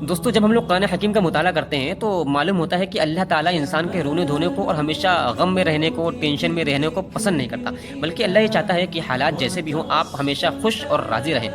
دوستو جب ہم لوگ قرآن حکیم کا مطالعہ کرتے ہیں تو معلوم ہوتا ہے کہ اللہ تعالیٰ انسان کے رونے دھونے کو اور ہمیشہ غم میں رہنے کو، ٹینشن میں رہنے کو پسند نہیں کرتا، بلکہ اللہ یہ چاہتا ہے کہ حالات جیسے بھی ہوں آپ ہمیشہ خوش اور راضی رہیں۔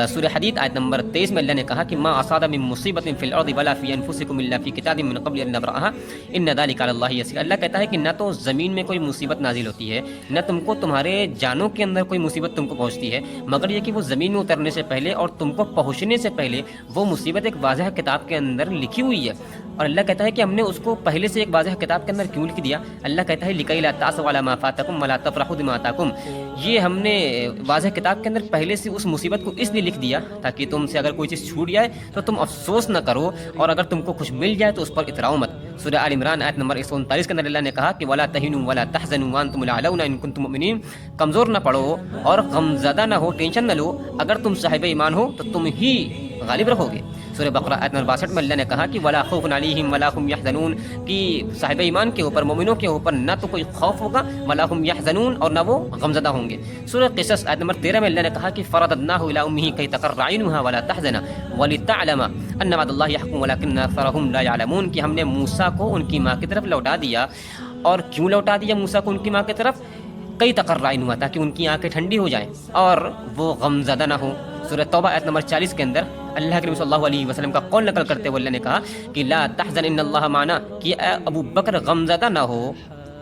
سورہ حدید آیت نمبر 23 میں اللہ نے کہا کہ ما اصاب من مصیبت فی الارض ولا فی انفسکم الا فی کتاب من قبل ان نبرأها ان ذلک علی اللہ یسیر۔ اللہ کہتا ہے کہ نہ تو زمین میں کوئی مصیبت نازل ہوتی ہے، نہ تم کو تمہارے جانوں کے اندر کوئی مصیبت تم کو پہنچتی ہے، مگر یہ کہ وہ زمین میں اترنے سے پہلے اور تم کو پہنچنے سے پہلے وہ مصیبت ایک واضح کتاب کے اندر لکھی ہوئی ہے۔ اور اللہ کہتا ہے کہ ہم نے اس کو پہلے سے ایک واضح کتاب کے اندر کیوں لکھ دیا؟ اللہ کہتا ہے لِكَيْ لَا تَأْسَوْا عَلَىٰ مَا فَاتَكُمْ وَلَا تَفْرَحُوا بِمَا آتَاكُمْ۔ یہ ہم نے واضح کتاب کے اندر پہلے سے اس مصیبت کو اس لیے لکھ دیا تاکہ تم سے اگر کوئی چیز چھوٹ جائے تو تم افسوس نہ کرو، اور اگر تم کو کچھ مل جائے تو اس پر اتراؤ مت۔ سورہ آل عمران آیت نمبر 139 کے اندر اللہ نے کہا کہ وَلَا تَهِنُوا وَلَا تَحْزَنُوا وَأَنْتُمُ الْأَعْلَوْنَ إِن كُنتُم مُؤْمِنِينَ۔ کمزور نہ پڑو اور غمزدہ نہ ہو، ٹینشن نہ لو، اگر تم صاحب ایمان ہو تو تم ہی غالب رہو گے۔ سورہ بقرہ آیت نمبر 62 میں اللہ نے کہا کہ وَلَا خَوْفٌ عَلَيْهِمْ وَلَا هُمْ يَحْزَنُونَ، کہ صاحب ایمان کے اوپر، مومنوں کے اوپر نہ تو کوئی خوف ہوگا، وَلَا هُمْ يَحْزَنُونَ، اور نہ وہ غمزدہ ہوں گے۔ سورہ قصص آیت نمبر 13 میں اللہ نے کہا کہ فَرَدَدْنَاهُ إِلَىٰ أُمِّهِ كَيْ تَقَرَّ عَيْنُهَا وَلَا تَحْزَنَ وَلِتَعْلَمَ أَنَّ وَعْدَ اللَّهِ حَقٌّ وَلَٰكِنَّ أَكْثَرَهُمْ لَا يَعْلَمُونَ، کہ ہم نے موسیٰ کو ان کی ماں کی طرف لوٹا دیا۔ اور کیوں لوٹا دیا موسیٰ کو ان کی ماں کی طرف؟ کئی تقرر عینہا، تاکہ ان کی آنکھیں ٹھنڈی ہو جائیں اور وہ غمزدہ نہ ہوں۔ سورہ توبہ آیت نمبر 40 کے اندر اللہ کے نبی صلی اللہ علیہ وسلم کا قول نقل کرتے ہوئے اللہ نے کہا کہ لا تحزن ان اللہ معنا، کہ اے ابو بکر غمزدہ نہ ہو،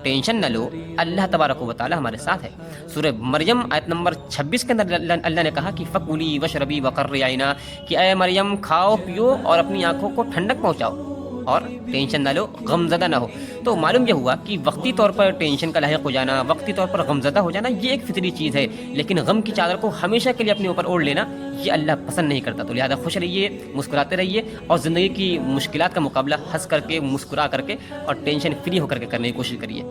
ٹینشن نہ لو، اللہ تبارک و تعالی ہمارے ساتھ ہے۔ سورہ مریم آیت نمبر 26 کے اندر اللہ نے کہا کہ فکلی وشربی وقرری عینا، کہ اے مریم کھاؤ پیو اور اپنی آنکھوں کو ٹھنڈک پہنچاؤ اور ٹینشن نہ لو، غمزدہ نہ ہو۔ تو معلوم یہ ہوا کہ وقتی طور پر ٹینشن کا لاحق ہو جانا، وقتی طور پر غمزدہ ہو جانا، یہ ایک فطری چیز ہے، لیکن غم کی چادر کو ہمیشہ کے لیے اپنے اوپر اوڑھ لینا یہ اللہ پسند نہیں کرتا۔ تو لہذا خوش رہیے، مسکراتے رہیے، اور زندگی کی مشکلات کا مقابلہ ہنس کر کے، مسکرا کر کے اور ٹینشن فری ہو کر کے کرنے کی کوشش کریے۔